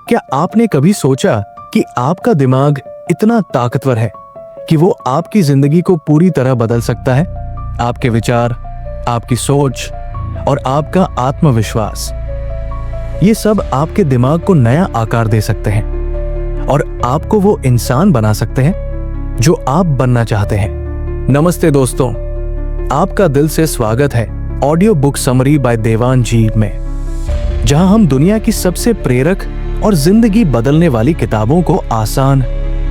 क्या आपने कभी सोचा कि आपका दिमाग इतना ताकतवर है कि वो आपकी जिंदगी को पूरी तरह बदल सकता है? आपके विचार, आपकी सोच और आपका आत्मविश्वास, ये सब आपके दिमाग को नया आकार दे सकते हैं और आपको वो इंसान बना सकते हैं जो आप बनना चाहते हैं। नमस्ते दोस्तों, आपका दिल से स्वागत है audio book summary by Dewan जी में, जहां हम दुनिया की सबसे प्रेरक और जिंदगी बदलने वाली किताबों को आसान,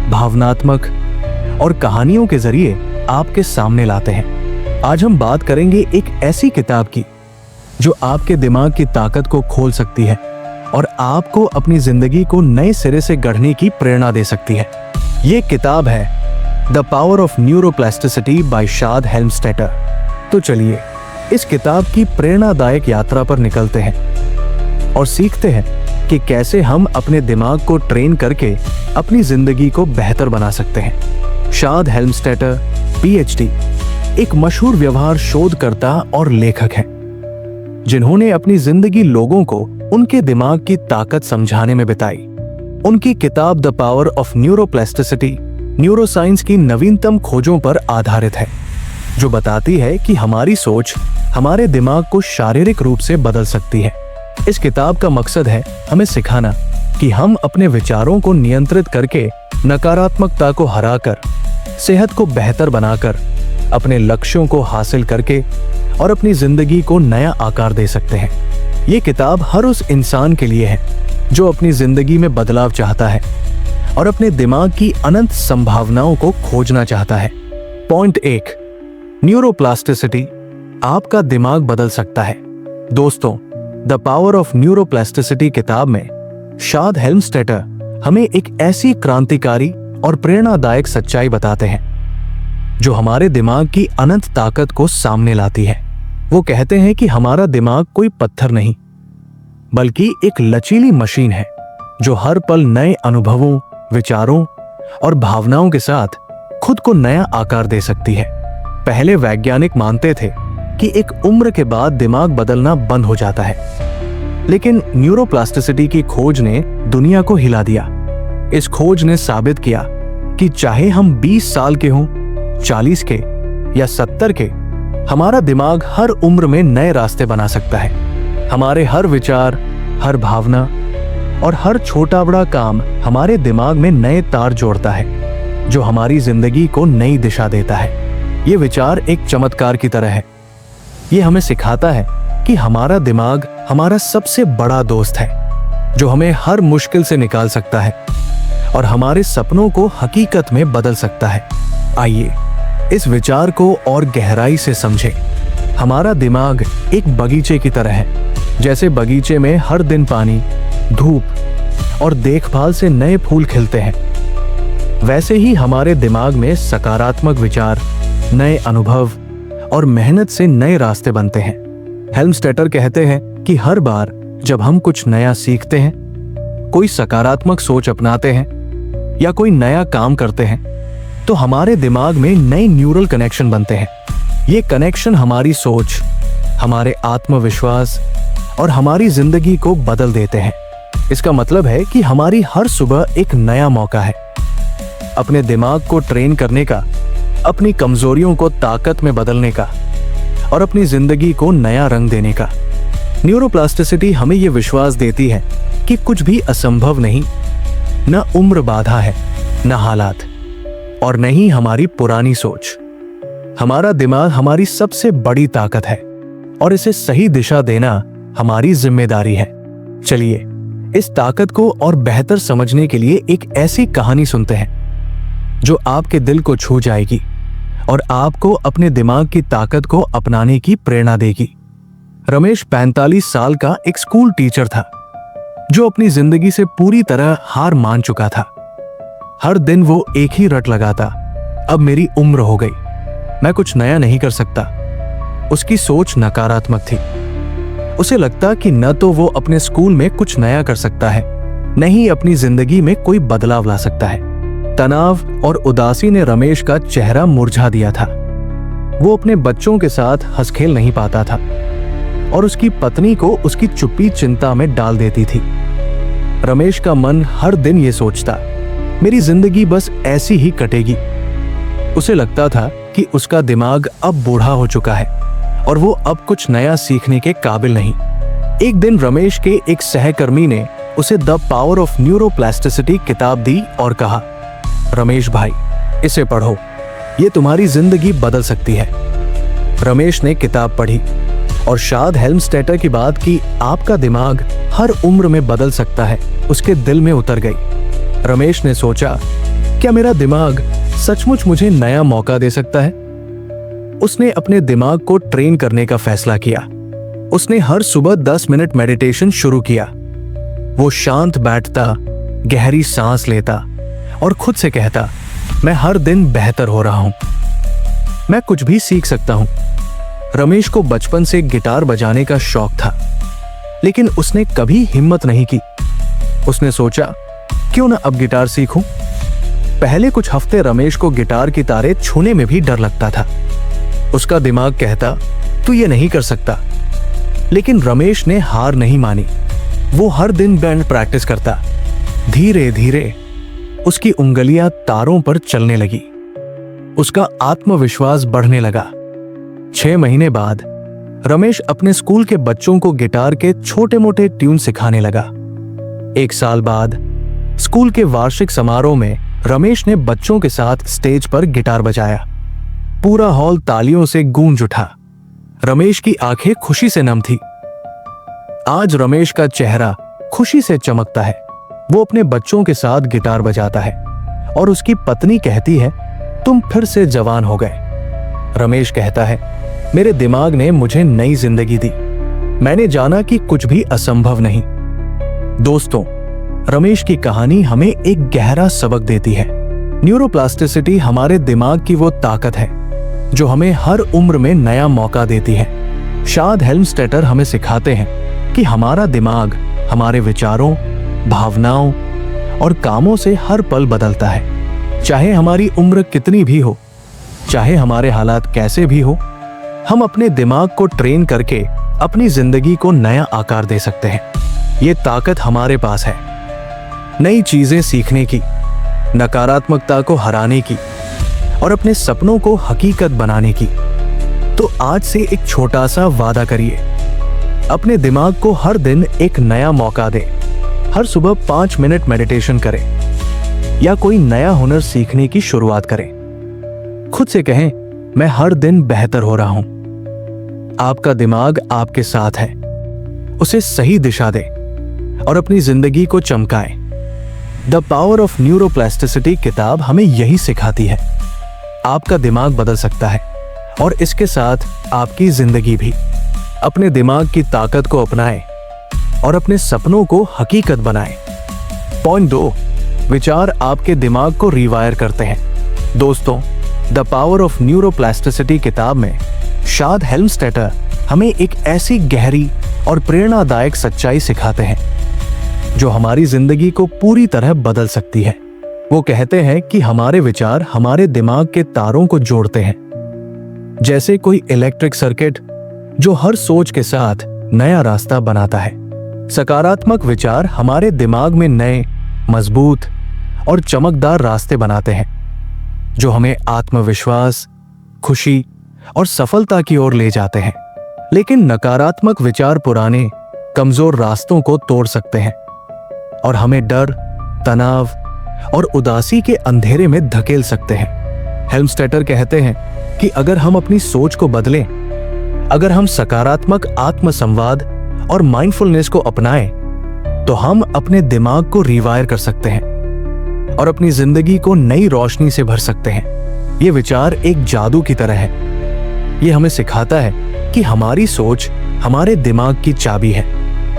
भावनात्मक और कहानियों के जरिए आपके सामने लाते हैं। आज हम बात करेंगे एक ऐसी किताब की जो आपके दिमाग की ताकत को खोल सकती है और आपको अपनी जिंदगी को नए सिरे से गढ़ने की प्रेरणा दे सकती है। ये किताब है the power of neuroplasticity by Shad Helmstetter. तो चलिए इस किताब की प्रेरणादायक यात्रा पर निकलते हैं और सीखते हैं कि कैसे हम अपने दिमाग को ट्रेन करके अपनी जिंदगी को बेहतर बना सकते हैं। शाद हेल्मस्टेटर PhD एक मशहूर व्यवहार शोधकर्ता और लेखक हैं, जिन्होंने अपनी जिंदगी लोगों को उनके दिमाग की ताकत समझाने में बिताई। उनकी किताब the power of neuroplasticity neuroscience की नवीनतम खोजों पर आधारित है, जो बताती है कि हमारी सोच हमारे दिमाग को शारीरिक रूप से बदल सकती है। इस किताब का मकसद है हमें सिखाना कि हम अपने विचारों को नियंत्रित करके नकारात्मकता को हराकर, सेहत को बेहतर बनाकर, अपने लक्ष्यों को हासिल करके और अपनी जिंदगी को नया आकार दे सकते हैं। ये किताब हर उस इंसान के लिए है जो अपनी जिंदगी में बदलाव चाहता है और अपने दिमाग की अनंत संभावनाओं को खोजना चाहता है। पॉइंट 1, न्यूरोप्लास्टिसिटी आपका दिमाग बदल सकता है। दोस्तों, द पावर ऑफ न्यूरोप्लास्टिसिटी किताब में शाद हेल्मस्टेटर हमें एक ऐसी क्रांतिकारी और प्रेरणादायक सच्चाई बताते हैं जो हमारे दिमाग की अनंत ताकत को सामने लाती है। वो कहते हैं कि हमारा दिमाग कोई पत्थर नहीं, बल्कि एक लचीली मशीन है जो हर पल नए अनुभवों, विचारों और भावनाओं के साथ खुद को नया आकार दे सकती है। पहले वैज्ञानिक मानते थे कि एक उम्र के बाद दिमाग बदलना बंद हो जाता है, लेकिन न्यूरोप्लास्टिसिटी की खोज ने दुनिया को हिला दिया। इस खोज ने साबित किया कि चाहे हम 20 साल के हों, 40 के या 70 के, हमारा दिमाग हर उम्र में नए रास्ते बना सकता है। हमारे हर विचार, हर भावना और हर छोटा बड़ा काम हमारे दिमाग में नए तार जोड़ता है, जो हमारी जिंदगी को नई दिशा देता है। ये विचार एक चमत्कार की तरह है। ये हमें सिखाता है कि हमारा दिमाग हमारा सबसे बड़ा दोस्त है, जो हमें हर मुश्किल से निकाल सकता है और हमारे सपनों को हकीकत में बदल सकता है। आइए इस विचार को और गहराई से समझें। हमारा दिमाग एक बगीचे की तरह है। जैसे बगीचे में हर दिन पानी, धूप और देखभाल से नए फूल खिलते हैं, वैसे ही हमारे दिमाग में सकारात्मक विचार, नए अनुभव और मेहनत से नए रास्ते बनते हैं। हेल्मस्टेटर कहते हैं कि हर बार जब हम कुछ नया सीखते हैं, कोई सकारात्मक सोच अपनाते हैं या कोई नया काम करते हैं, तो हमारे दिमाग में नए न्यूरल कनेक्शन बनते हैं। ये कनेक्शन हमारी सोच, हमारे आत्मविश्वास और हमारी जिंदगी को बदल देते हैं। इसका मतलब है कि हमारी हर सुबह एक नया मौका है अपने दिमाग को ट्रेन करने का, अपनी कमजोरियों को ताकत में बदलने का और अपनी जिंदगी को नया रंग देने का। न्यूरोप्लास्टिसिटी हमें यह विश्वास देती है कि कुछ भी असंभव नहीं, न उम्र बाधा है, न हालात और न ही हमारी पुरानी सोच। हमारा दिमाग हमारी सबसे बड़ी ताकत है और इसे सही दिशा देना हमारी जिम्मेदारी है। चलिए इस ताकत को और बेहतर समझने के लिए एक ऐसी कहानी सुनते हैं जो आपके दिल को छू जाएगी और आपको अपने दिमाग की ताकत को अपनाने की प्रेरणा देगी। रमेश 45 साल का एक स्कूल टीचर था जो अपनी जिंदगी से पूरी तरह हार मान चुका था। हर दिन वो एक ही रट लगाता, अब मेरी उम्र हो गई, मैं कुछ नया नहीं कर सकता। उसकी सोच नकारात्मक थी। उसे लगता कि न तो वो अपने स्कूल में कुछ नया कर सकता है, न ही अपनी जिंदगी में कोई बदलाव ला सकता है। तनाव और उदासी ने रमेश का चेहरा मुरझा दिया था। वो अपने बच्चों के साथ हंस-खेल नहीं पाता था और उसकी पत्नी को उसकी चुप्पी चिंता में डाल देती थी। रमेश का मन हर दिन ये सोचता, मेरी जिंदगी बस ऐसी ही कटेगी। उसे लगता था कि उसका दिमाग अब बूढ़ा हो चुका है और वो अब कुछ नया सीखने के काबिल नहीं। एक दिन रमेश के एक सहकर्मी ने उसे द पावर ऑफ न्यूरोप्लास्टिसिटी किताब दी और कहा, रमेश भाई, इसे पढ़ो, ये तुम्हारी जिंदगी बदल सकती है। रमेश ने किताब पढ़ी और शाद हेल्मस्टेटर की बात की आपका दिमाग हर उम्र में बदल सकता है उसके दिल में उतर गई। रमेश ने सोचा, क्या मेरा दिमाग सचमुच मुझे नया मौका दे सकता है? उसने अपने दिमाग को ट्रेन करने का फैसला किया। उसने हर सुबह 10 मिनट मेडिटेशन शुरू किया। वो शांत बैठता, गहरी सांस लेता और खुद से कहता, मैं हर दिन बेहतर हो रहा हूं, मैं कुछ भी सीख सकता हूं। रमेश को बचपन से गिटार बजाने का शौक था, लेकिन उसने कभी हिम्मत नहीं की। उसने सोचा, क्यों ना अब गिटार सीखूं। पहले कुछ हफ्ते रमेश को गिटार की तारें छूने में भी डर लगता था। उसका दिमाग कहता, तू ये नहीं कर सकता। लेकिन रमेश ने हार नहीं मानी। वो हर दिन बैंड प्रैक्टिस करता। धीरे धीरे उसकी उंगलियां तारों पर चलने लगी। उसका आत्मविश्वास बढ़ने लगा। 6 महीने बाद रमेश अपने स्कूल के बच्चों को गिटार के छोटे मोटे ट्यून सिखाने लगा। 1 साल बाद स्कूल के वार्षिक समारोह में रमेश ने बच्चों के साथ स्टेज पर गिटार बजाया। पूरा हॉल तालियों से गूंज उठा। रमेश की आंखें खुशी से नम थी। आज रमेश का चेहरा खुशी से चमकता है। वो अपने बच्चों के साथ गिटार बजाता है और उसकी पत्नी कहती है, तुम फिर से जवान हो गए। रमेश कहता है, मेरे दिमाग ने मुझे नई जिंदगी दी। मैंने जाना कि कुछ भी असंभव नहीं। दोस्तों, रमेश की कहानी हमें एक गहरा सबक देती है। न्यूरोप्लास्टिसिटी हमारे दिमाग की वो ताकत है जो हमें हर उम्र में नया मौका देती है। शाद हेल्मस्टेटर हमें सिखाते हैं कि हमारा दिमाग हमारे विचारों, भावनाओं और कामों से हर पल बदलता है। चाहे हमारी उम्र कितनी भी हो, चाहे हमारे हालात कैसे भी हो, हम अपने दिमाग को ट्रेन करके अपनी जिंदगी को नया आकार दे सकते हैं। ये ताकत हमारे पास है, नई चीजें सीखने की, नकारात्मकता को हराने की और अपने सपनों को हकीकत बनाने की। तो आज से एक छोटा सा वादा करिए, अपने दिमाग को हर दिन एक नया मौका दें। हर सुबह 5 मिनट मेडिटेशन करें या कोई नया हुनर सीखने की शुरुआत करें। खुद से कहें, मैं हर दिन बेहतर हो रहा हूं। आपका दिमाग आपके साथ है, उसे सही दिशा दें और अपनी जिंदगी को चमकाएं। द पावर ऑफ न्यूरोप्लास्टिसिटी किताब हमें यही सिखाती है। आपका दिमाग बदल सकता है और इसके साथ आपकी जिंदगी भी। अपने दिमाग की ताकत को अपनाएं और अपने सपनों को हकीकत बनाएं। पॉइंट 2, विचार आपके दिमाग को रिवायर करते हैं। दोस्तों, द पावर ऑफ न्यूरोप्लास्टिसिटी किताब में शाद हेल्मस्टेटर हमें एक ऐसी गहरी और प्रेरणादायक सच्चाई सिखाते हैं जो हमारी जिंदगी को पूरी तरह बदल सकती है। वो कहते हैं कि हमारे विचार हमारे दिमाग के तारों को जोड़ते हैं, जैसे कोई इलेक्ट्रिक सर्किट जो हर सोच के साथ नया रास्ता बनाता है। सकारात्मक विचार हमारे दिमाग में नए, मजबूत और चमकदार रास्ते बनाते हैं जो हमें आत्मविश्वास, खुशी और सफलता की ओर ले जाते हैं। लेकिन नकारात्मक विचार पुराने, कमजोर रास्तों को तोड़ सकते हैं और हमें डर, तनाव और उदासी के अंधेरे में धकेल सकते हैं। हेल्मस्टेटर कहते हैं कि अगर हम अपनी सोच को बदलें, अगर हम सकारात्मक आत्मसंवाद और माइंडफुलनेस को अपनाएं, तो हम अपने दिमाग को रिवायर कर सकते हैं और अपनी जिंदगी को नई रोशनी से भर सकते हैं। ये विचार एक जादू की तरह है। ये हमें सिखाता है कि हमारी सोच हमारे दिमाग की चाबी है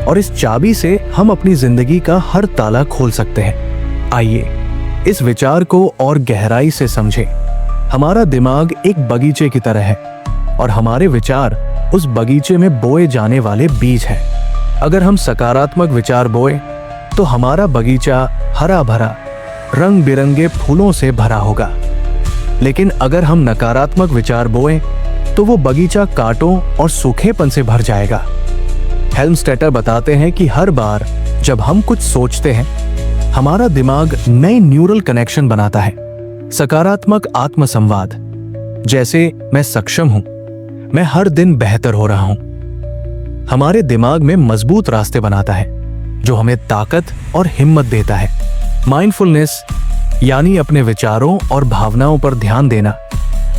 और इस चाबी से हम अपनी जिंदगी का हर ताला खोल सकते हैं। आइए इस विचार को और गहराई से समझें। हमारा दिमाग एक बगीचे की तरह है और हमारे विचार उस बगीचे में बोए जाने वाले बीज हैं। अगर हम सकारात्मक विचार बोए तो हमारा बगीचा हरा भरा, रंग बिरंगे फूलों से भरा होगा। लेकिन अगर हम नकारात्मक विचार बोए तो वो बगीचा कांटों और सूखेपन से भर जाएगा। हेल्मस्टेटर बताते हैं कि हर बार जब हम कुछ सोचते हैं, हमारा दिमाग नए न्यूरल कनेक्शन बनाता है। सकारात्मक आत्मसंवाद, जैसे मैं सक्षम हूं, मैं हर दिन बेहतर हो रहा हूं, हमारे दिमाग में मजबूत रास्ते बनाता है जो हमें ताकत और हिम्मत देता है। माइंडफुलनेस यानी अपने विचारों और भावनाओं पर ध्यान देना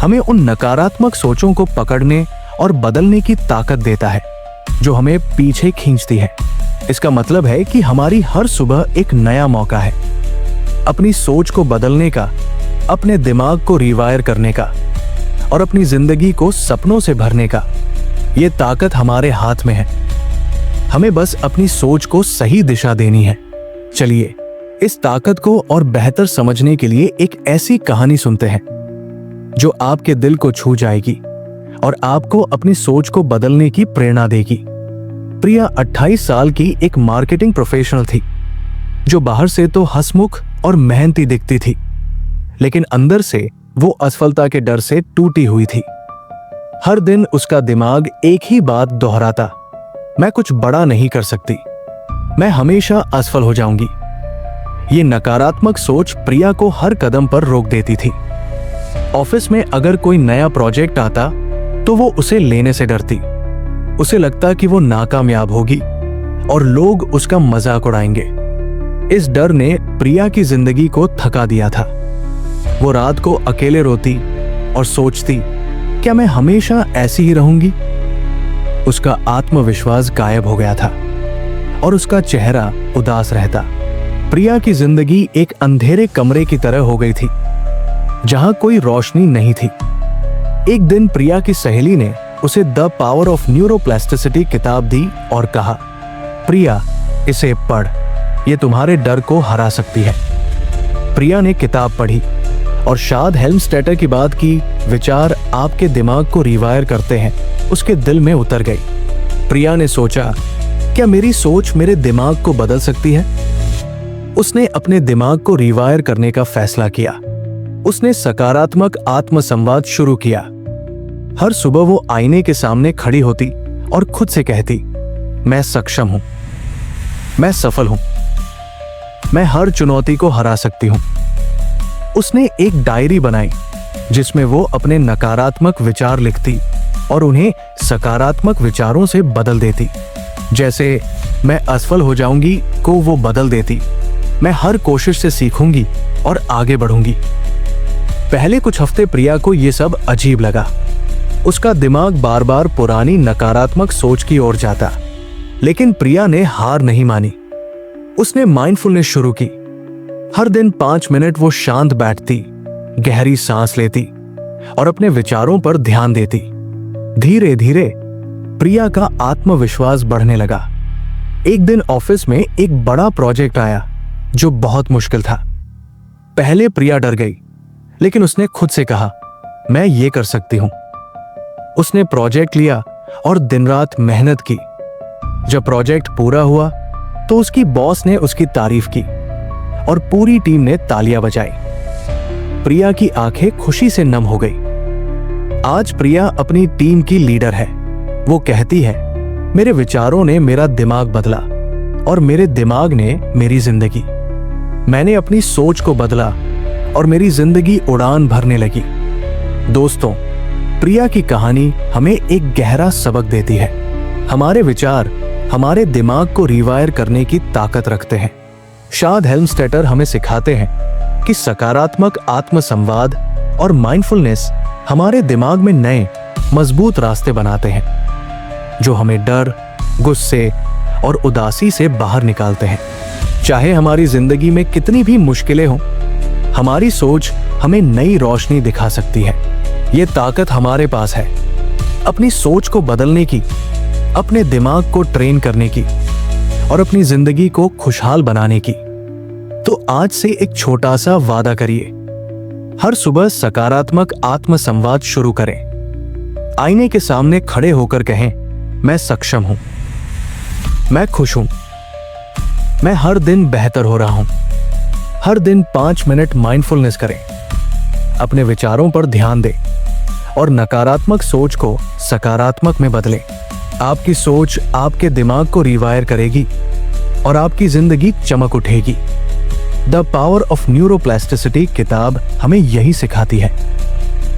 हमें उन नकारात्मक सोचों को पकड़ने और बदलने की ताकत देता है जो हमें पीछे खींचती है। इसका मतलब है कि हमारी हर सुबह एक नया मौका है अपनी सोच को बदलने का, अपने दिमाग को रिवायर करने का और अपनी जिंदगी को सपनों से भरने का। ये ताकत हमारे हाथ में है, हमें बस अपनी सोच को सही दिशा देनी है। चलिए इस ताकत को और बेहतर समझने के लिए एक ऐसी कहानी सुनते हैं जो आपके दिल को छू जाएगी और आपको अपनी सोच को बदलने की प्रेरणा देगी। प्रिया 28 साल की एक मार्केटिंग प्रोफेशनल थी जो बाहर से तो हंसमुख और मेहनती दिखती थी, लेकिन अंदर से वो असफलता के डर से टूटी हुई थी। हर दिन उसका दिमाग एक ही बात दोहराता, मैं कुछ बड़ा नहीं कर सकती, मैं हमेशा असफल हो जाऊंगी। ये नकारात्मक सोच प्रिया को हर कदम पर रोक देती थी। ऑफिस में अगर कोई नया प्रोजेक्ट आता तो वो उसे लेने से डरती। उसे लगता कि वो नाकामयाब होगी और लोग उसका मजाक उड़ाएंगे। इस डर ने प्रिया की जिंदगी को थका दिया था। वो रात को अकेले रोती और सोचती, क्या मैं हमेशा ऐसी ही रहूंगी? उसका आत्मविश्वास गायब हो गया था और उसका चेहरा उदास रहता। प्रिया की जिंदगी एक अंधेरे कमरे की तरह हो गई थी जहां कोई रोशनी नहीं थी। एक दिन प्रिया की सहेली ने उसे द पावर ऑफ न्यूरोप्लास्टिसिटी किताब दी और कहा, प्रिया इसे पढ़, ये तुम्हारे डर को हरा सकती है। प्रिया ने किताब पढ़ी और शाद हेल्मस्टेटर की बात की विचार आपके दिमाग को रिवायर करते हैं उसके दिल में उतर गई। प्रिया ने सोचा, क्या मेरी सोच मेरे दिमाग को बदल सकती है? उसने अपने दिमाग को रिवायर करने का फैसला किया। उसने सकारात्मक आत्मसंवाद शुरू किया। हर सुबह वो आईने के सामने खड़ी होती और खुद से कहती, मैं सक्षम हूं, मैं सफल हूं, मैं हर चुनौती को हरा सकती हूं। उसने एक डायरी बनाई जिसमें वो अपने नकारात्मक विचार लिखती और उन्हें सकारात्मक विचारों से बदल देती। जैसे मैं असफल हो जाऊंगी को वो बदल देती, मैं हर कोशिश से सीखूंगी और आगे बढ़ूंगी। पहले कुछ हफ्ते प्रिया को ये सब अजीब लगा। उसका दिमाग बार बार पुरानी नकारात्मक सोच की ओर जाता, लेकिन प्रिया ने हार नहीं मानी। उसने माइंडफुलनेस शुरू की। हर दिन 5 मिनट वो शांत बैठती, गहरी सांस लेती और अपने विचारों पर ध्यान देती। धीरे धीरे प्रिया का आत्मविश्वास बढ़ने लगा। एक दिन ऑफिस में एक बड़ा प्रोजेक्ट आया जो बहुत मुश्किल था। पहले प्रिया डर गई, लेकिन उसने खुद से कहा, मैं ये कर सकती हूं। उसने प्रोजेक्ट लिया और दिन रात मेहनत की। जब प्रोजेक्ट पूरा हुआ तो उसकी बॉस ने उसकी तारीफ की और पूरी टीम ने तालियां बजाई। प्रिया की आंखें खुशी से नम हो गई। आज प्रिया अपनी टीम की लीडर है। वो कहती है, मेरे विचारों ने मेरा दिमाग बदला और मेरे दिमाग ने मेरी जिंदगी। मैंने अपनी सोच को बदला और मेरी जिंदगी उड़ान भरने लगी। दोस्तों, प्रिया की कहानी हमें एक गहरा सबक देती है। हमारे विचार हमारे दिमाग को रिवायर करने की ताकत रखते हैं। शाद हेल्मस्टेटर हमें सिखाते हैं कि सकारात्मक आत्मसंवाद और माइंडफुलनेस हमारे दिमाग में नए मजबूत रास्ते बनाते हैं जो हमें डर, गुस्से और उदासी से बाहर निकालते हैं। चाहे हमारी जिंदगी में कितनी भी मुश्किलें हों, हमारी सोच हमें नई रोशनी दिखा सकती है। ये ताकत हमारे पास है, अपनी सोच को बदलने की, अपने दिमाग को ट्रेन करने की और अपनी जिंदगी को खुशहाल बनाने की। तो आज से एक छोटा सा वादा करिए, हर सुबह सकारात्मक आत्मसंवाद शुरू करें। आईने के सामने खड़े होकर कहें, मैं सक्षम हूं, मैं खुश हूं, मैं हर दिन बेहतर हो रहा हूं। हर दिन 5 मिनट माइंडफुलनेस करें, अपने विचारों पर ध्यान दें और नकारात्मक सोच को सकारात्मक में बदलें। आपकी सोच आपके दिमाग को रिवायर करेगी और आपकी जिंदगी चमक उठेगी। द पावर ऑफ न्यूरोप्लास्टिसिटी किताब हमें यही सिखाती है।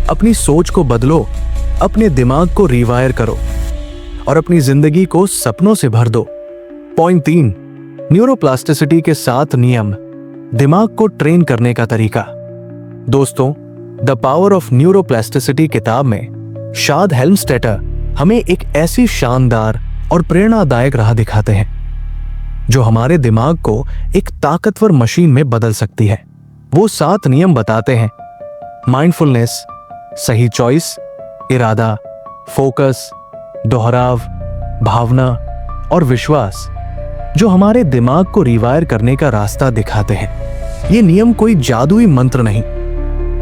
अपनी सोच को बदलो, अपने दिमाग को रिवायर करो और अपनी जिंदगी को सपनों से भर दो। पॉइंट 3, न्यूरोप्लास्टिसिटी के 7 नियम, दिमाग को ट्रेन करने का तरीका। दोस्तों, द पावर ऑफ न्यूरोप्लास्टिसिटी किताब में शाद हेल्मस्टेटर हमें एक ऐसी शानदार और प्रेरणादायक राह दिखाते हैं जो हमारे दिमाग को एक ताकतवर मशीन में बदल सकती है। वो 7 नियम बताते हैं: माइंडफुलनेस, सही चॉइस, इरादा, फोकस, दोहराव, भावना और विश्वास, जो हमारे दिमाग को रिवायर करने का रास्ता दिखाते हैं। ये नियम कोई जादुई मंत्र नहीं,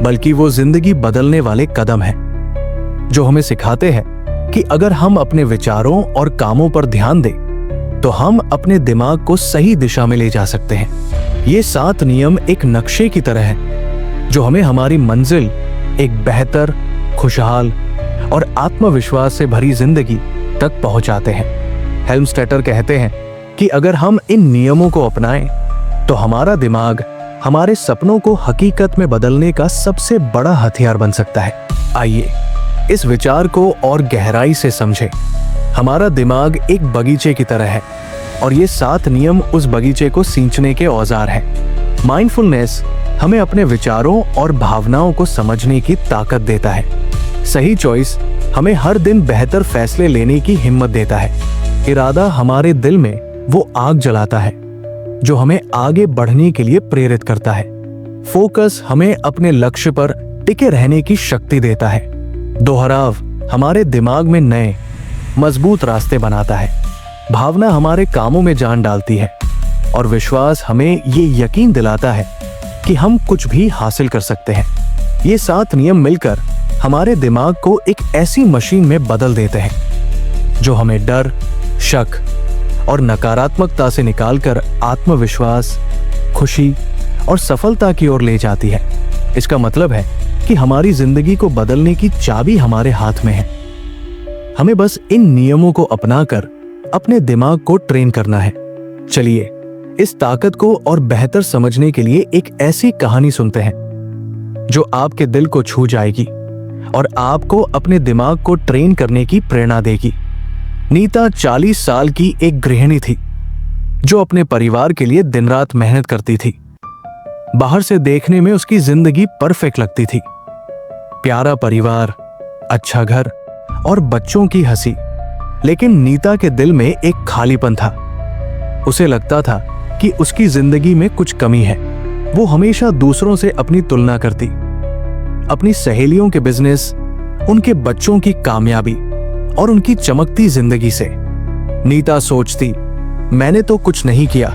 बल्कि वो जिंदगी बदलने वाले कदम हैं जो हमें सिखाते हैं कि अगर हम अपने विचारों और कामों पर ध्यान दें तो हम अपने दिमाग को सही दिशा में ले जा सकते हैं। ये 7 नियम एक नक्शे की तरह हैं जो हमें हमारी मंजिल, एक बेहतर, खुशहाल और आत्मविश्वास से भरी जिंदगी तक पहुंचाते हैं। हेल्मस्टेटर कहते हैं कि अगर हम इन नियमों को अपनाएं तो हमारा दिमाग हमारे सपनों को हकीकत में बदलने का सबसे बड़ा हथियार बन सकता है। आइए इस विचार को और गहराई से समझें। हमारा दिमाग एक बगीचे की तरह है और ये 7 नियम उस बगीचे को सींचने के औजार हैं। माइंडफुलनेस हमें अपने विचारों और भावनाओं को समझने की ताकत देता है। सही चॉइस हमें हर दिन बेहतर फैसले लेने की हिम्मत देता है। इरादा हमारे दिल में वो आग जलाता है जो हमें आगे बढ़ने के लिए प्रेरित करता है। फोकस हमें अपने लक्ष्य पर टिके रहने की शक्ति देता है। दोहराव हमारे दिमाग में नए, मजबूत रास्ते बनाता है। भावना हमारे कामों में जान डालती है और विश्वास हमें ये यकीन दिलाता है कि हम कुछ भी हासिल कर सकते हैं। ये 7 नियम मिलकर हमारे दिमाग को एक ऐसी मशीन में बदल देते हैं जो हमें डर, शक और नकारात्मकता से निकालकर आत्मविश्वास, खुशी और सफलता की ओर ले जाती है। इसका मतलब है कि हमारी जिंदगी को बदलने की चाबी हमारे हाथ में है। हमें बस इन नियमों को अपनाकर अपने दिमाग को ट्रेन करना है। चलिए इस ताकत को और बेहतर समझने के लिए एक ऐसी कहानी सुनते हैं जो आपके दिल को छू जाएगी और आपको अपने दिमाग को ट्रेन करने की प्रेरणा देगी। नीता 40 साल की एक गृहिणी थी जो अपने परिवार के लिए दिन रात मेहनत करती थी। बाहर से देखने में उसकी जिंदगी परफेक्ट लगती थी। प्यारा परिवार, अच्छा घर और बच्चों की हंसी। लेकिन नीता के दिल में एक खालीपन था। उसे लगता था कि उसकी जिंदगी में कुछ कमी है। वो हमेशा दूसरों से अपनी तुलना करती, अपनी सहेलियों के बिजनेस, उनके बच्चों की कामयाबी और उनकी चमकती जिंदगी से। नीता सोचती, मैंने तो कुछ नहीं किया,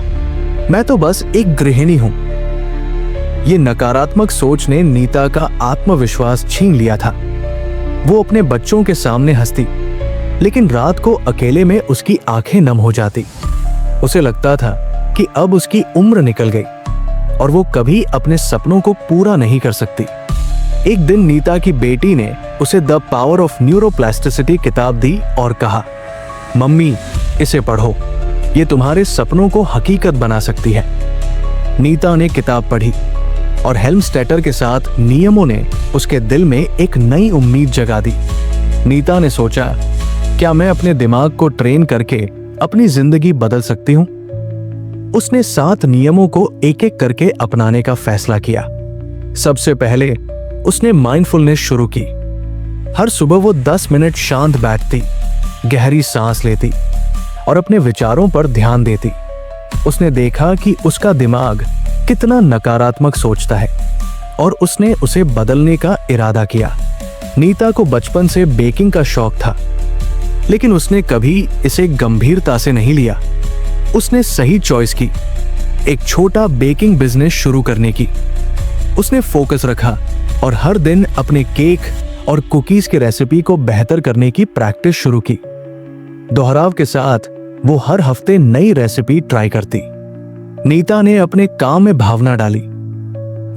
मैं तो बस एक गृहिणी हूं। ये नकारात्मक सोच ने नीता का आत्मविश्वास छीन लिया था। वो अपने बच्चों के सामने हंसती, लेकिन रात को अकेले में उसकी आंखें नम हो जाती। उसे लगता था कि अब उसकी उम्र निकल गई और वो कभी अपने सपनों को पूरा नहीं कर सकती। एक दिन नीता की बेटी ने उसे द पावर ऑफ न्यूरोप्लास्टिसिटी किताब दी और कहा, मम्मी इसे पढ़ो, ये तुम्हारे सपनों को हकीकत बना सकती है। नीता ने किताब पढ़ी और हेल्मस्टेटर के साथ नियमों ने उसके दिल में एक नई उम्मीद जगा दी। नीता ने सोचा, क्या मैं अपने दिमाग को ट्रेन करके अपनी जिंदगी बदल सकती हूं? उसने 7 नियमों को एक एक करके अपनाने का फैसला किया। सबसे पहले उसने माइंडफुलनेस शुरू की। हर सुबह वो 10 मिनट शांत बैठती, गहरी सांस लेती और अपने विचारों पर ध्यान देती। उसने देखा कि उसका दिमाग कितना नकारात्मक सोचता है और उसने उसे बदलने का इरादा किया। नीता को बचपन से बेकिंग का शौक था, लेकिन उसने कभी इसे गंभीरता से नहीं लिया। उसने सही चॉइस की, एक छोटा बेकिंग बिजनेस शुरू करने की। उसने फोकस रखा और हर दिन अपने केक और कुकीज की रेसिपी को बेहतर करने की प्रैक्टिस शुरू की। दोहराव के साथ वो हर हफ्ते नई रेसिपी ट्राई करती। नीता ने अपने काम में भावना डाली।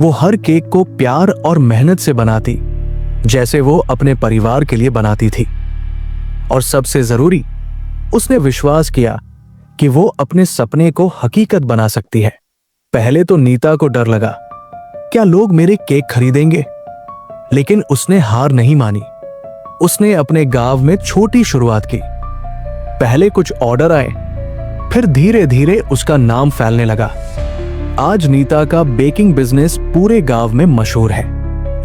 वो हर केक को प्यार और मेहनत से बनाती, जैसे वो अपने परिवार के लिए बनाती थी। और सबसे जरूरी, उसने विश्वास किया कि वो अपने सपने को हकीकत बना सकती है। पहले तो नीता को डर लगा, क्या लोग मेरे केक खरीदेंगे? लेकिन उसने हार नहीं मानी। उसने अपने गांव में छोटी शुरुआत की। पहले कुछ ऑर्डर आए, फिर धीरे धीरे उसका नाम फैलने लगा। आज नीता का बेकिंग बिजनेस पूरे गांव में मशहूर है।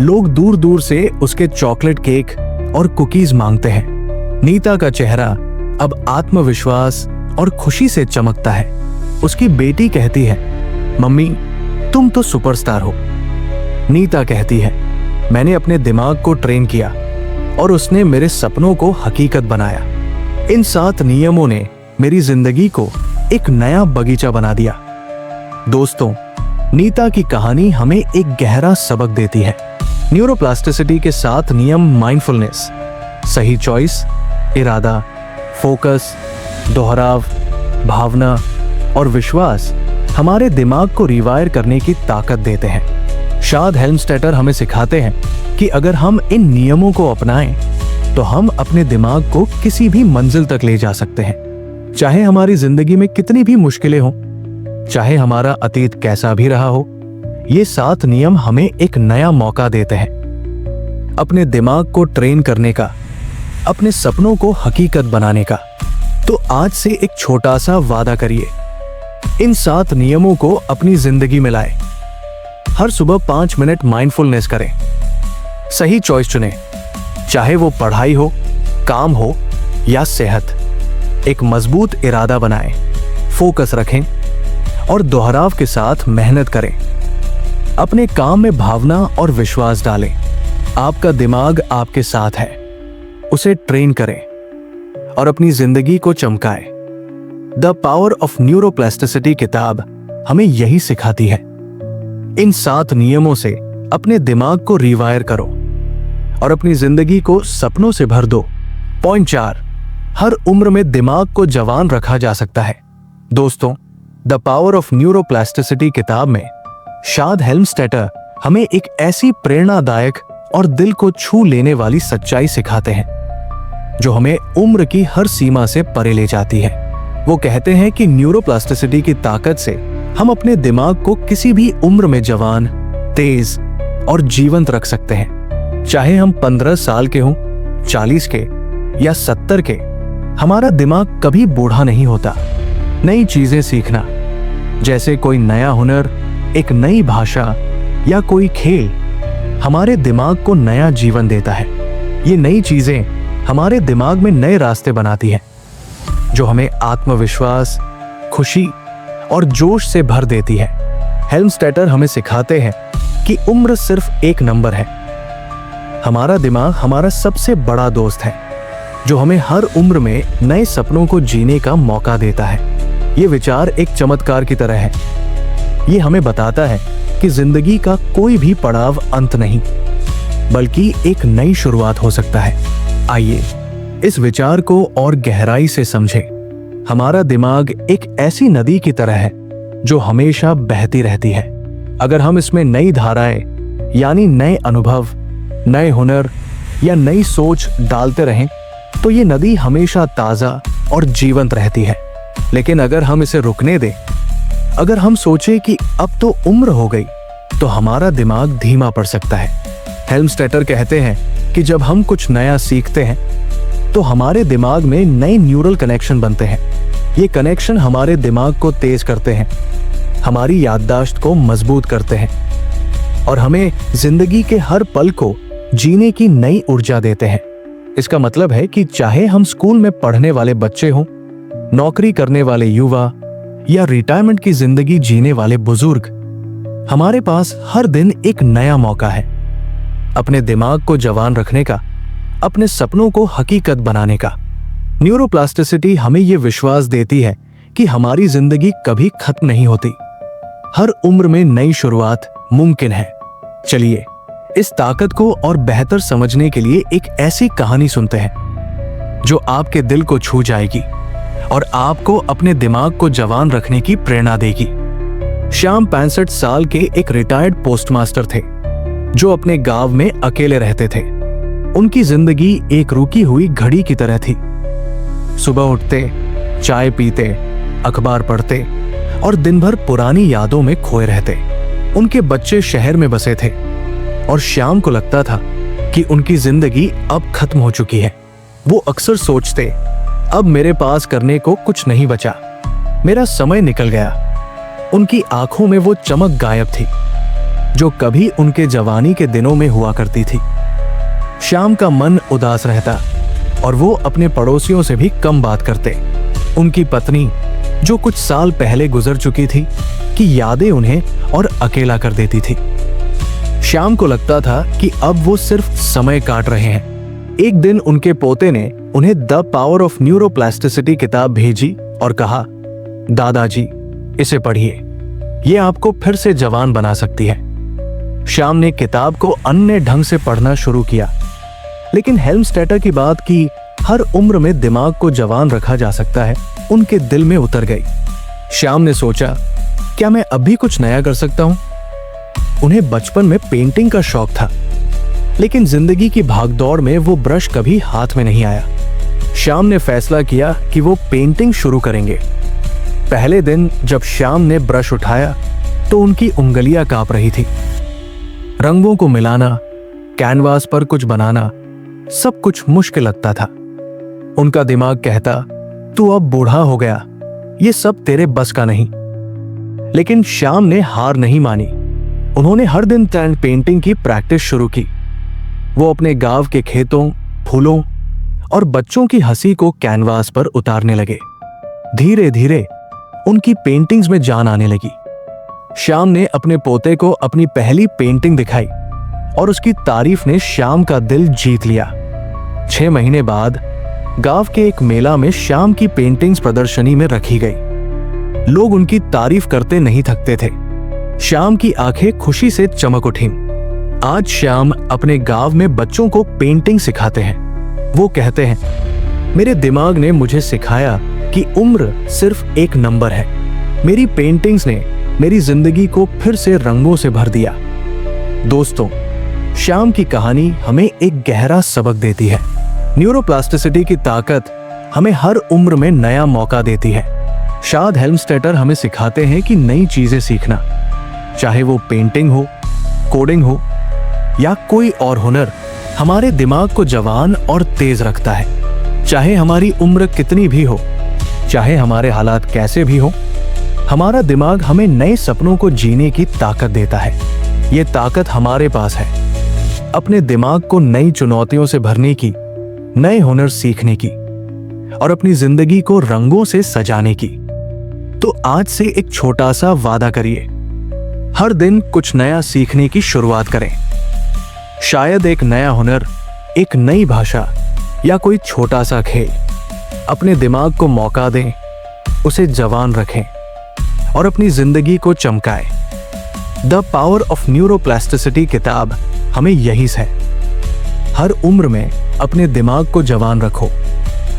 लोग दूर दूर से उसके चॉकलेट केक और कुकीज मांगते हैं। नीता का चेहरा अब आत्मविश्वास और खुशी से चमकता है। उसकी बेटी कहती है, मम्मी तुम तो सुपरस्टार हो। नीता कहती है, मैंने अपने दिमाग को ट्रेन किया और उसने मेरे सपनों को हकीकत बनाया। इन 7 नियमों ने मेरी जिंदगी को एक नया बगीचा बना दिया। दोस्तों, नीता की कहानी हमें एक गहरा सबक देती है। न्यूरोप्लास्टिसिटी के 7 नियम माइंडफुलनेस, सही चॉइस, इरादा, फोकस, दोहराव, भावना और विश्वास हमारे दिमाग को रिवायर करने की ताकत देते हैं। शाद हेल्मस्टेटर हमें सिखाते हैं कि अगर हम इन नियमों को अपनाएं तो हम अपने दिमाग को किसी भी मंजिल तक ले जा सकते हैं। चाहे हमारी जिंदगी में कितनी भी मुश्किलें हों, चाहे हमारा अतीत कैसा भी रहा हो, ये 7 नियम हमें एक नया मौका देते हैं अपने दिमाग को ट्रेन करने का, अपने सपनों को हकीकत बनाने का। तो आज से एक छोटा सा वादा करिए, इन 7 नियमों को अपनी जिंदगी में लाएं। हर सुबह 5 मिनट माइंडफुलनेस करें, सही चॉइस चुनें, चाहे वो पढ़ाई हो, काम हो या सेहत। एक मजबूत इरादा बनाएं, फोकस रखें और दोहराव के साथ मेहनत करें। अपने काम में भावना और विश्वास डालें। आपका दिमाग आपके साथ है, उसे ट्रेन करें और अपनी जिंदगी को चमकाएं। द पावर ऑफ न्यूरोप्लास्टिसिटी किताब हमें यही सिखाती है। इन 7 नियमों से अपने दिमाग को रिवायर करो और अपनी जिंदगी को सपनों से भर दो। पॉइंट 4, हर उम्र में दिमाग को जवान रखा जा सकता है। दोस्तों, द पावर ऑफ न्यूरोप्लास्टिसिटी किताब में शाद हेल्मस्टेटर हमें एक ऐसी प्रेरणादायक और दिल को छू लेने वाली सच्चाई सिखाते हैं जो हमें उम्र की हर सीमा से परे ले जाती है। वो कहते हैं कि न्यूरोप्लास्टिसिटी की ताकत से हम अपने दिमाग को किसी भी उम्र में जवान, तेज और जीवंत रख सकते हैं। चाहे हम 15 साल के हों, 40 के या 70 के, हमारा दिमाग कभी बूढ़ा नहीं होता। नई चीजें सीखना, जैसे कोई नया हुनर, एक नई भाषा या कोई खेल, हमारे दिमाग को नया जीवन देता है। ये नई चीजें हमारे दिमाग में नए रास्ते बनाती हैं जो हमें आत्मविश्वास, खुशी और जोश से भर देती है। हेल्मस्टेटर हमें सिखाते हैं कि उम्र सिर्फ एक नंबर है। हमारा दिमाग हमारा सबसे बड़ा दोस्त है जो हमें हर उम्र में नए सपनों को जीने का मौका देता है। ये विचार एक चमत्कार की तरह है। ये हमें बताता है कि जिंदगी का कोई भी पड़ाव अंत नहीं, बल्कि एक नई शुरुआत हो सकता है। आइए इस विचार को और गहराई से समझें। हमारा दिमाग एक ऐसी नदी की तरह है जो हमेशा बहती रहती है। अगर हम इसमें नई धाराएं यानी नए अनुभव, नए हुनर या नई सोच डालते रहें तो ये नदी हमेशा ताजा और जीवंत रहती है। लेकिन अगर हम इसे रुकने दें, अगर हम सोचें कि अब तो उम्र हो गई, तो हमारा दिमाग धीमा पड़ सकता है। हेल्मस्टेटर कहते हैं कि जब हम कुछ नया सीखते हैं तो हमारे दिमाग में नए न्यूरल कनेक्शन बनते हैं। ये कनेक्शन हमारे दिमाग को तेज करते हैं, हमारी याददाश्त को मजबूत करते हैं और हमें जिंदगी के हर पल को जीने की नई ऊर्जा देते हैं। इसका मतलब है कि चाहे हम स्कूल में पढ़ने वाले बच्चे हों, नौकरी करने वाले युवा या रिटायरमेंट की जिंदगी जीने वाले बुजुर्ग, हमारे पास हर दिन एक नया मौका है अपने दिमाग को जवान रखने का, अपने सपनों को हकीकत बनाने का। न्यूरोप्लास्टिसिटी हमें यह विश्वास देती है कि हमारी जिंदगी कभी खत्म नहीं होती। हर उम्र में नई शुरुआत मुमकिन है। चलिए इस ताकत को और बेहतर समझने के लिए एक ऐसी कहानी सुनते हैं जो आपके दिल को छू जाएगी और आपको अपने दिमाग को जवान रखने की प्रेरणा देगी। श्याम 65 साल के एक रिटायर्ड पोस्टमास्टर थे जो अपने गांव में अकेले रहते थे। उनकी जिंदगी एक रुकी हुई घड़ी की तरह थी। सुबह उठते, चाय पीते अखबार पढ़ते और दिन भर पुरानी यादों में खोए रहते। उनके बच्चे शहर में बसे थे और श्याम को लगता था कि उनकी जिंदगी अब खत्म हो चुकी है। वो अक्सर सोचते, अब मेरे पास करने को कुछ नहीं बचा, मेरा समय निकल गया। उनकी आंखों में वो चमक गायब थी जो कभी उनके जवानी के दिनों में हुआ करती थी। श्याम का मन उदास रहता और वो अपने पड़ोसियों से भी कम बात करते। उनकी पत्नी, जो कुछ साल पहले गुजर चुकी थी, की यादें उन्हें और अकेला कर देती थी। श्याम को लगता था कि अब वो सिर्फ समय काट रहे हैं। एक दिन उनके पोते ने उन्हें द पावर ऑफ न्यूरोप्लास्टिसिटी किताब भेजी और कहा, दादाजी इसे पढ़िए, ये आपको फिर से जवान बना सकती है। श्याम ने किताब को अन्य ढंग से पढ़ना शुरू किया, लेकिन हेल्मस्टेटर की बात की हर उम्र में दिमाग को जवान रखा जा सकता है उनके दिल में उतर गई। श्याम ने सोचा, क्या मैं अब भी कुछ नया कर सकता हूं? उन्हें बचपन में पेंटिंग का शौक था, लेकिन जिंदगी की भागदौड़ में वो ब्रश कभी हाथ में नहीं आया। श्याम ने फैसला किया कि वो पेंटिंग शुरू करेंगे। पहले दिन जब श्याम ने ब्रश उठाया तो उनकी उंगलियां कांप रही थी। रंगों को मिलाना, कैनवास पर कुछ बनाना, सब कुछ मुश्किल लगता था। उनका दिमाग कहता, तू अब बूढ़ा हो गया, ये सब तेरे बस का नहीं। लेकिन श्याम ने हार नहीं मानी। उन्होंने हर दिन पेंटिंग की प्रैक्टिस शुरू की। वो अपने गांव के खेतों, फूलों और बच्चों की हंसी को कैनवास पर उतारने लगे। धीरे धीरे उनकी पेंटिंग्स में जान आने लगी। श्याम ने अपने पोते को अपनी पहली पेंटिंग दिखाई और उसकी तारीफ ने श्याम का दिल जीत लिया। 6 महीने बाद गांव के एक मेला में श्याम की पेंटिंग्स प्रदर्शनी में रखी गई। लोग उनकी तारीफ करते नहीं थकते थे। श्याम की आंखें खुशी से चमक उठीं। आज श्याम अपने गांव में बच्चों को पेंटिंग सिखाते हैं। वो कहते हैं, मेरे दिमाग ने मुझे सिखाया कि उम्र सिर्फ एक नंबर है। मेरी पेंटिंग्स ने मेरी जिंदगी को फिर से रंगों से भर दिया। दोस्तों, श्याम की कहानी हमें एक गहरा सबक देती है। न्यूरोप्लास्टिसिटी की ताकत हमें हर उम्र में नया मौका देती है। शायद हेल्मस्टेटर हमें सिखाते हैं कि नई चीजें सीखना, चाहे वो पेंटिंग हो, कोडिंग हो या कोई और हुनर, हमारे दिमाग को जवान और तेज रखता है। चाहे हमारी उम्र कितनी भी हो, चाहे हमारे हालात कैसे भी हो, हमारा दिमाग हमें नए सपनों को जीने की ताकत देता है। ये ताकत हमारे पास है, अपने दिमाग को नई चुनौतियों से भरने की, नए हुनर सीखने की और अपनी जिंदगी को रंगों से सजाने की। तो आज से एक छोटा सा वादा करिए, हर दिन कुछ नया सीखने की शुरुआत करें। शायद एक नया हुनर, एक नई भाषा या कोई छोटा सा खेल। अपने दिमाग को मौका दें, उसे जवान रखें और अपनी जिंदगी को चमकाएं। द पावर ऑफ न्यूरोप्लास्टिसिटी किताब हमें यही है। हर उम्र में अपने दिमाग को जवान रखो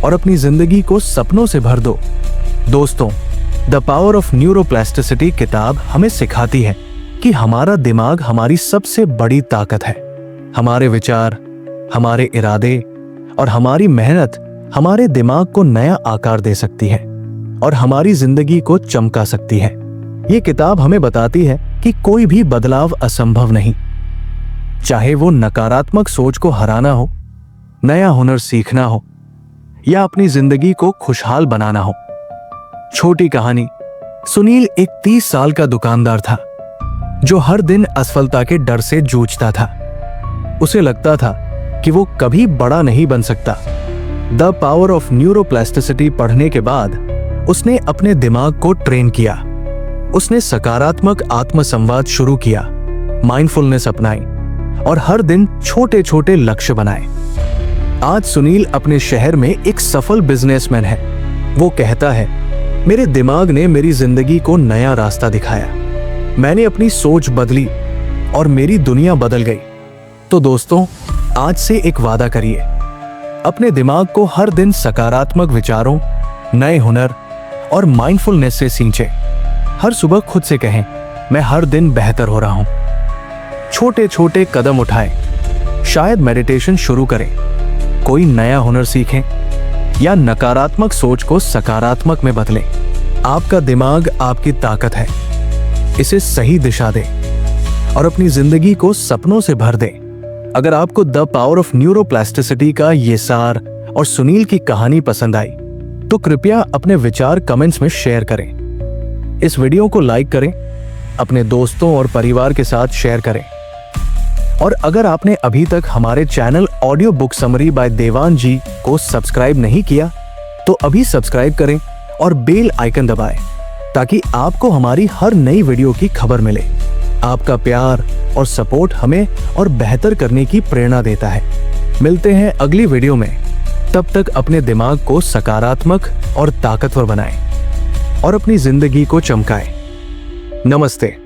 और अपनी जिंदगी को सपनों से भर दो। दोस्तों, द पावर ऑफ न्यूरोप्लास्टिसिटी किताब हमें सिखाती है कि हमारा दिमाग हमारी सबसे बड़ी ताकत है। हमारे विचार, हमारे इरादे और हमारी मेहनत हमारे दिमाग को नया आकार दे सकती है और हमारी जिंदगी को चमका सकती है। ये किताब हमें बताती है कि कोई भी बदलाव असंभव नहीं, चाहे वो नकारात्मक सोच को हराना हो, नया हुनर सीखना हो या अपनी जिंदगी को खुशहाल बनाना हो। छोटी कहानी। सुनील एक 30 साल का दुकानदार था जो हर दिन असफलता के डर से जूझता था। उसे लगता था कि वो कभी बड़ा नहीं बन सकता। द पावर ऑफ न्यूरोप्लास्टिसिटी पढ़ने के बाद उसने अपने दिमाग को ट्रेन किया। उसने सकारात्मक आत्मसंवाद शुरू किया, माइंडफुलनेस अपनाई और हर दिन छोटे छोटे लक्ष्य बनाए। आज सुनील अपने शहर में एक सफल बिजनेसमैन है। वो कहता है, मेरे दिमाग ने मेरी जिंदगी को नया रास्ता दिखाया। मैंने अपनी सोच बदली और मेरी दुनिया बदल गई। तो दोस्तों, आज से एक वादा करिए, अपने दिमाग को हर दिन सकारात्मक विचारों, नए हुनर और माइंडफुलनेस से सींचे। हर सुबह खुद से कहें, मैं हर दिन बेहतर हो रहा हूं। छोटे छोटे कदम उठाएं, शायद मेडिटेशन शुरू करें, कोई नया हुनर सीखें या नकारात्मक सोच को सकारात्मक में बदलें। आपका दिमाग आपकी ताकत है। इसे सही दिशा दें और अपनी जिंदगी को सपनों से भर दें। अगर आपको द पावर ऑफ न्यूरोप्लास्टिसिटी का ये सार और सुनील की कहानी पसंद आई तो कृपया अपने विचार कमेंट्स में शेयर करें। इस वीडियो को लाइक करें, अपने दोस्तों और परिवार के साथ शेयर करें। और अगर आपने अभी तक हमारे channel audio book summary by Dewan ji को सब्सक्राइब नहीं किया तो अभी सब्सक्राइब करें और बेल आइकन दबाएं ताकि आपको हमारी हर नई वीडियो की खबर मिले। आपका प्यार और सपोर्ट हमें और बेहतर करने की प्रेरणा देता है। मिलते हैं अगली वीडियो में। तब तक अपने दिमाग को सकारात्मक और ताकतवर बनाएं और अपनी जिंदगी को चमकाएं। नमस्ते।